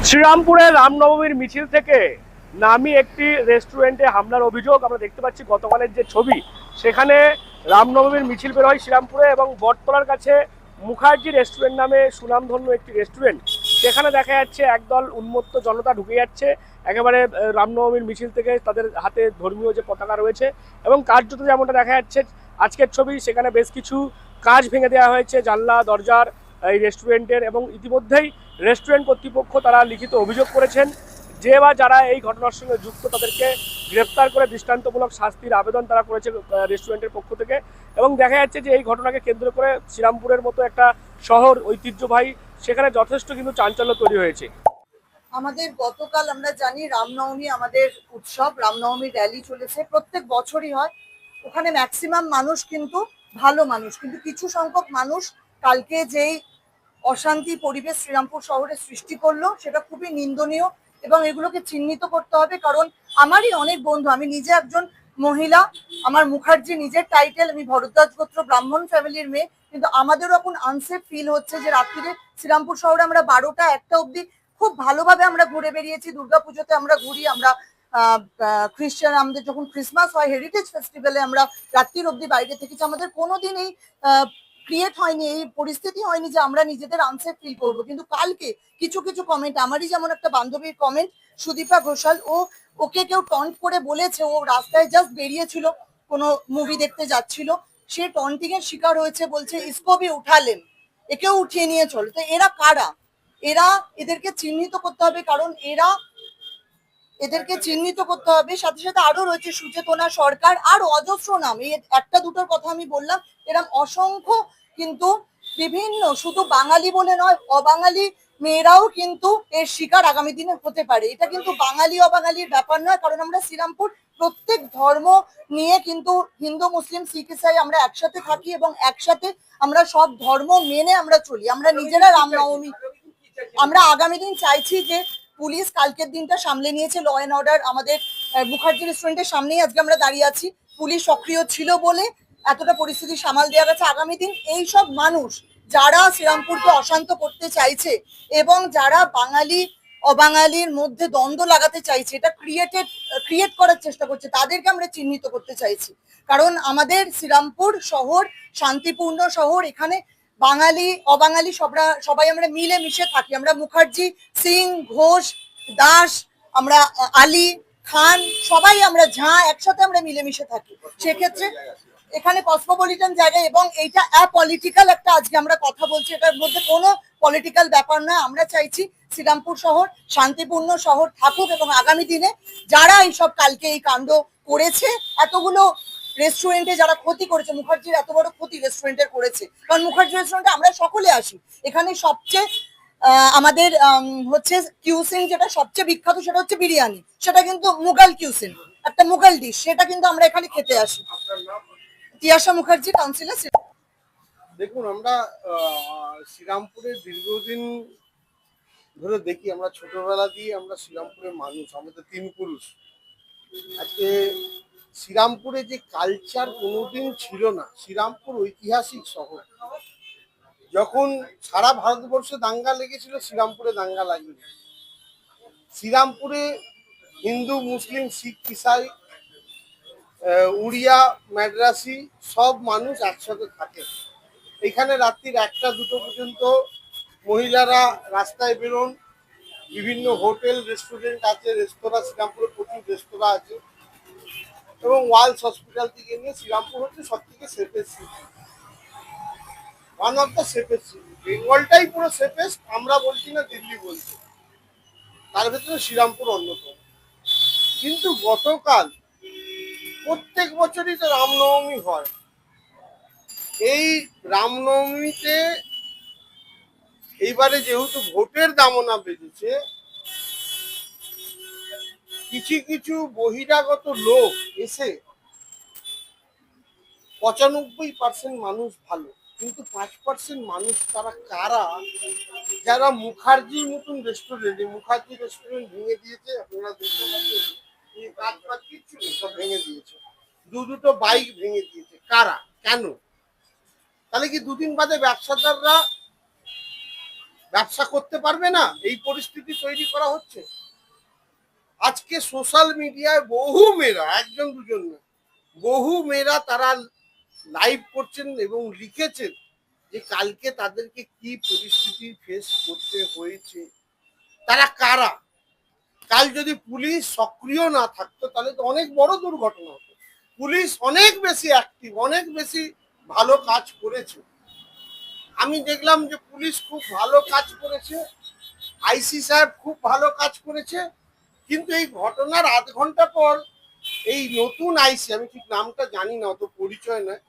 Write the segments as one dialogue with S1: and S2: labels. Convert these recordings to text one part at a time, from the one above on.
S1: শ্রীরামপুরে রামনবমীর মিছিল থেকে নামি একটি রেস্টুরেন্টে হামলার অভিযোগ আমরা দেখতে পাচ্ছি। গতকালের যে ছবি, সেখানে রামনবমীর মিছিল বের হয় শ্রীরামপুরে এবং বটতলার কাছে মুখার্জি রেস্টুরেন্ট নামে সুনামধন্য একটি রেস্টুরেন্ট, সেখানে দেখা যাচ্ছে একদল উন্মত্ত জনতা ঢুকে যাচ্ছে একেবারে রামনবমীর মিছিল থেকে। তাদের হাতে ধর্মীয় যে পতাকা রয়েছে এবং কার্যত যেমনটা দেখা যাচ্ছে আজকের ছবি, সেখানে বেশ কিছু কাজ ভেঙে দেওয়া হয়েছে, জানলা দরজার এই রেস্টুরেন্টের। এবং ইতিমধ্যেই রেস্টুরেন্ট কর্তৃপক্ষ তারা লিখিত অভিযোগ করেছেন যে বা যারা এই ঘটনার সঙ্গে যুক্ত তাদেরকে গ্রেপ্তার করে দৃষ্টান্তমূলক শাস্তির আবেদন তারা করেছে রেস্টুরেন্টের পক্ষ থেকে। এবং দেখা যাচ্ছে যে এই ঘটনাকে কেন্দ্র করে শ্রীরামপুরের মতো একটা শহর ঐতিহ্যবাহী, সেখানে যথেষ্ট কিন্তু চাঞ্চল্য তৈরি হয়েছে।
S2: আমাদের গতকাল আমরা জানি রামনবমী আমাদের উৎসব, রামনবমী র্যালি চলেছে, প্রত্যেক বছরই হয়। ওখানে ম্যাক্সিমাম মানুষ কিন্তু ভালো মানুষ, কিন্তু কিছু সংখ্যক মানুষ কালকে যেই অশান্তি পরিবেশ শ্রীরামপুর শহরে সৃষ্টি করলো সেটা খুবই নিন্দনীয় এবং এগুলোকে চিহ্নিত করতে হবে। কারণ আমারই অনেক বন্ধু, আমি নিজে একজন মহিলা, আমার মুখার্জি নিজের টাইটেল, আমি ভরদ্বাজ গোত্র ব্রাহ্মণ ফ্যামিলির মেয়ে, কিন্তু আমাদেরও এখন আনসেফ ফিল হচ্ছে যে রাত্রিরে শ্রীরামপুর শহরে আমরা 12টা 1টা অবধি খুব ভালোভাবে আমরা ঘুরে বেরিয়েছি। দুর্গাপুজোতে আমরা ঘুরি, আমরা খ্রিস্টান, আমাদের যখন ক্রিসমাস হয়, হেরিটেজ ফেস্টিভ্যালে আমরা রাত্রির অবধি বাইরে থেকেছি। আমাদের কোনোদিন এই ক্রিয়েট হয়নি, এই পরিস্থিতি হয়নি যে আমরা নিজেদের আনসেফ ফিল করবো। কিন্তু কালকে কিছু কিছু কমেন্ট, আমারই যেমন একটা বান্ধবীর কমেন্ট, সুদীপা ঘোষাল, ওকে কেউ টন্ট করে বলেছে, ও রাস্তায় জাস্ট বেরিয়েছিল, কোনো মুভি দেখতে যাচ্ছিল, সে টন্টিং এর শিকার হয়েছে, বলছে ইসকো ভি উঠালেন, একেও উঠিয়ে নিয়ে চলো। তো এরা কারা? এদেরকে চিহ্নিত করতে হবে, কারণ এদেরকে চিহ্নিত করতে হবে। সাথে সাথে আরো রয়েছে সুচেতনা সরকার, আর অজস্র নাম, এই একটা দুটোর কথা আমি বললাম, এরকম অসংখ্য। কিন্তু বিভিন্ন, শুধু বাঙালি বলে নয়, অবাঙালি মেয়েরাও কিন্তু এর শিকার আগামী দিনে হতে পারে। এটা কিন্তু বাঙালি অবাঙালির ব্যাপার নয়, কারণ আমরা শ্রীরামপুর প্রত্যেক ধর্ম নিয়ে কিন্তু হিন্দু মুসলিম শিখ ইসাই আমরা একসাথে থাকি এবং একসাথে আমরা সব ধর্ম মেনে আমরা চলি। আমরা নিজেরা রামনবমী, আমরা আগামী দিন চাইছি যে পুলিশ কালকের দিনটা সামলে নিয়েছে, ল অ্যান্ড অর্ডার আমাদের মুখার্জি রেস্টুরেন্টের সামনেই আজকে আমরা দাঁড়িয়ে আছি, পুলিশ সক্রিয় ছিল বলে এতটা পরিস্থিতি সামাল দেওয়া গেছে। আগামী দিন এই সব মানুষ যারা শ্রীরামপুরকে অশান্ত করতে চাইছে এবং যারা বাঙালি অবাঙালির মধ্যে দ্বন্দ্ব লাগাতে চাইছে, এটা ক্রিয়েট করার চেষ্টা করছে, তাদেরকে আমরা চিহ্নিত করতে চাইছি। কারণ আমাদের শ্রীরামপুর শহর শান্তিপূর্ণ শহর, এখানে বাঙালি অবাঙালি সবাই আমরা মিলে মিশে থাকি। আমরা মুখার্জি, সিং, ঘোষ, দাস, আমরা আলী, খান, সবাই আমরা ঝাঁ একসাথে আমরা মিলেমিশে থাকি। সেক্ষেত্রে এখানে কসমোপলিটন জায়গা এবং এইটা অ্যাপলিটিক্যাল একটা, আজকে আমরা কথা বলছি, এটার মধ্যে কোনো পলিটিক্যাল ব্যাপার না। আমরা চাইছি শ্রীরামপুর শহর শান্তিপূর্ণ শহর থাকুক এবং আগামী দিনে যারা এইসব কালকে এই কাণ্ড করেছে, এতগুলো রেস্টুরেন্টে যারা ক্ষতি করেছে, মুখার্জির এত বড় ক্ষতি রেস্টুরেন্টের করেছে, কারণ মুখার্জি রেস্টুরেন্টে আমরা সকলে আসি। এখানে সবচেয়ে আমাদের হচ্ছে কিউসিন, যেটা সবচেয়ে বিখ্যাত সেটা হচ্ছে বিরিয়ানি, সেটা কিন্তু মুঘল কিউসিন, একটা মুঘল ডিশ, সেটা কিন্তু আমরা এখানে খেতে আসি। তিয়াশা মুখার্জি, কাউন্সিলর।
S3: দেখুন, আমরা শ্রীরামপুরে দীর্ঘদিন ধরে দেখি, আমরা ছোটবেলা দিয়ে আমরা শ্রীরামপুরের মানুষ, আমাদের তিন পুরুষ। আজকে শ্রীরামপুরে যে কালচার কোনোদিন ছিল না, শ্রীরামপুর ঐতিহাসিক শহর, যখন সারা ভারতবর্ষে দাঙ্গা লেগেছিল শ্রীরামপুরে দাঙ্গা লাগেনি। শ্রীরামপুরে হিন্দু মুসলিম শিখ ইসাই উড়িয়া মাদ্রাসি সব মানুষ একসাথে থাকে। এখানে রাত্রির 1টা 2টো পর্যন্ত মহিলারা রাস্তায় বেরোন। বিভিন্ন হোটেল রেস্টুরেন্ট আছে, রেস্তোরাঁ, শ্রীরামপুরে প্রচুর রেস্তোরাঁ আছে এবং ওয়ালস হসপিটাল থেকে নিয়ে শ্রীরামপুর হচ্ছে সব থেকে safest city, one of the safest city. বেঙ্গলটাই পুরো সেফেস্ট, আমরা বলছি না, দিল্লি বলছি, তার ভেতরে শ্রীরামপুর অন্যতম। কিন্তু গতকাল, প্রত্যেক বছরই তো রামনবমী হয়, এই রামনবমীতে এইবারে যেহেতু ভোটের দামনা বেজেছে, কিছু কিছু বহিরাগত লোক এসে 95% মানুষ ভালো, কিন্তু 5% মানুষ তারা কারা, যারা মুখার্জির মতন রেস্টুরেন্ট, মুখার্জি রেস্টুরেন্ট ভেঙে দিয়েছে। আপনারা দেখতে পাচ্ছেন এই কাজ বাজ কিচ্ছু নেই, সব ভেঙে দিয়েছে। দুটো বাইক ভেঙে দিয়েছে। কারা, কেন? তাহলে কি দুদিন বাদে ব্যবসাদাররা ব্যবসা করতে পারবে না, এই পরিস্থিতি তৈরি করা হচ্ছে। আজকে সোশ্যাল মিডিয়ায় বহু মেয়েরা, একজন দুজন না, বহু মেয়েরা তারা লাইভ করছেন এবং লিখেছেন যে কালকে তাদেরকে কি পরিস্থিতি ফেস করতে হয়েছে, তারা কারা। কাল যদি পুলিশ সক্রিয় না থাকতো তাহলে তো অনেক বড় দুর্ঘটনা হতো। পুলিশ অনেক বেশি অ্যাক্টিভ, অনেক বেশি ভালো কাজ করেছে। আমি দেখলাম যে পুলিশ খুব ভালো কাজ করেছে, আইসি সাহেব খুব ভালো কাজ করেছে। কিন্তু এই ঘটনার আধ ঘন্টা পর এই নতুন আইসি, আমি ঠিক নামটা জানি না, অত পরিচয় নয়,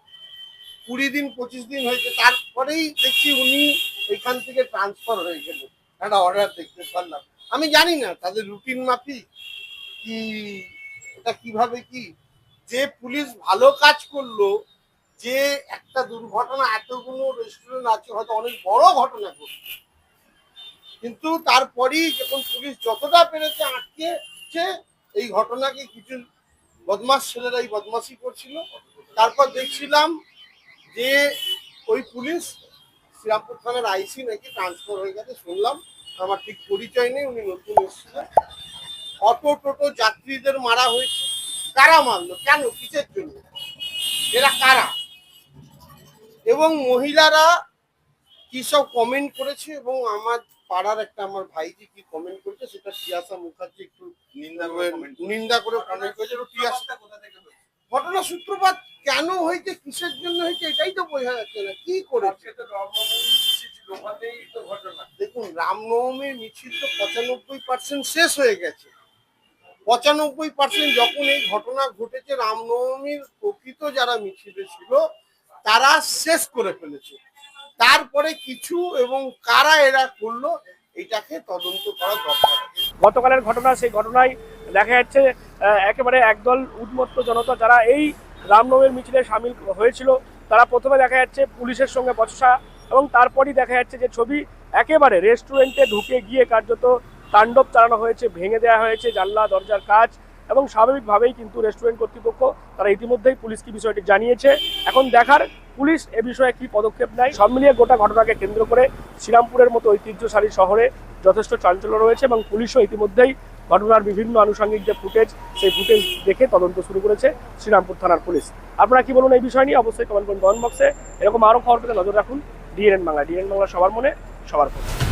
S3: 20 দিন 25 দিন হয়েছে, তারপরেই দেখছি উনি এখান থেকে ট্রান্সফার হয়ে গেল। একটা অর্ডার দেখতে পারলাম। আমি জানি না তাদের রুটিন মাফিক কি, এটা কিভাবে কি, যে পুলিশ ভালো কাজ করলো, যে একটা দুর্ঘটনা, এতগুলো রেস্টুরেন্ট আছে, হয়তো অনেক বড় ঘটনা ঘটছে, কিন্তু তারপরেই যখন পুলিশ যতটা পেরেছে আটকেছে এই ঘটনাকে, কিছু বদমাস ছেলেরা এই বদমাশি করছিল। তারপর দেখছিলাম যে ওই পুলিশ শ্রীরামপুর থানার আইসি নাকি ট্রান্সফার হয়ে গেছে শুনলাম, আমার ঠিক পরিচয় নেই, উনি নতুন এসেছিলেন। অটো টোটো যাত্রীদের মারা হয়েছে। কারা মারলো, কেন, কিসের জন্য, এরা কারা? এবং মহিলারা কি সব কমেন্ট করেছে, এবং আমার পাড়ার একটা আমার ভাইজি কি কমেন্ট করেছে সেটা টিয়াসা মুখার্জি একটু নিন্দা করে কমেন্ট করেছে। ঘটনা সূত্রপাত কেন হয়েছে, কিসের জন্য হয়েছে, এটাই তো বোঝা যাচ্ছে না। কি করেছে? দেখুন, রামনবমীর মিছিল তো 95% শেষ হয়ে গেছে। 95% যখন এই ঘটনা ঘটেছে, রামনবমীর প্রকৃত যারা মিছিলে ছিল তারা শেষ করে ফেলেছে। তারপরে কিছু এবং কারা এরা করলো এটাকে তদন্ত করা দরকার।
S1: গতকালের ঘটনা, সেই ঘটনায় দেখা যাচ্ছে একেবারে একদল উন্মত্ত জনতা যারা এই রামনবমীর মিছিলে সামিল হয়েছিল, তারা প্রথমে দেখা যাচ্ছে পুলিশের সঙ্গে বচসা, এবং তারপরই দেখা যাচ্ছে যে ছবি একেবারে রেস্টুরেন্টে ঢুকে গিয়ে কার্যত তাণ্ডব চালানো হয়েছে, ভেঙে দেওয়া হয়েছে জানলা দরজার কাচ, এবং স্বাভাবিকভাবেই কিন্তু রেস্টুরেন্ট কর্তৃপক্ষ তারা ইতিমধ্যেই পুলিশকে বিষয়টি জানিয়েছে। এখন দেখার পুলিশ এ বিষয়ে কি পদক্ষেপ নেয়। সব মিলিয়ে গোটা ঘটনাকে কেন্দ্র করে শ্রীরামপুরের মতো ঐতিহ্যশালী শহরে যথেষ্ট চাঞ্চল্য রয়েছে, এবং পুলিশও ইতিমধ্যেই ঘটনার বিভিন্ন আনুষঙ্গিক যে ফুটেজ, সেই ফুটেজ দেখে তদন্ত শুরু করেছে শ্রীরামপুর থানার পুলিশ। আপনারা কি বলুন এই বিষয় নিয়ে? অবশ্যই কমেন্ট করুন কমেন্ট বক্সে। এরকম আরও খবর পেতে নজর রাখুন ডিএনএন বাংলা। ডিএনএন বাংলা সবার মনে, সবার পক্ষে।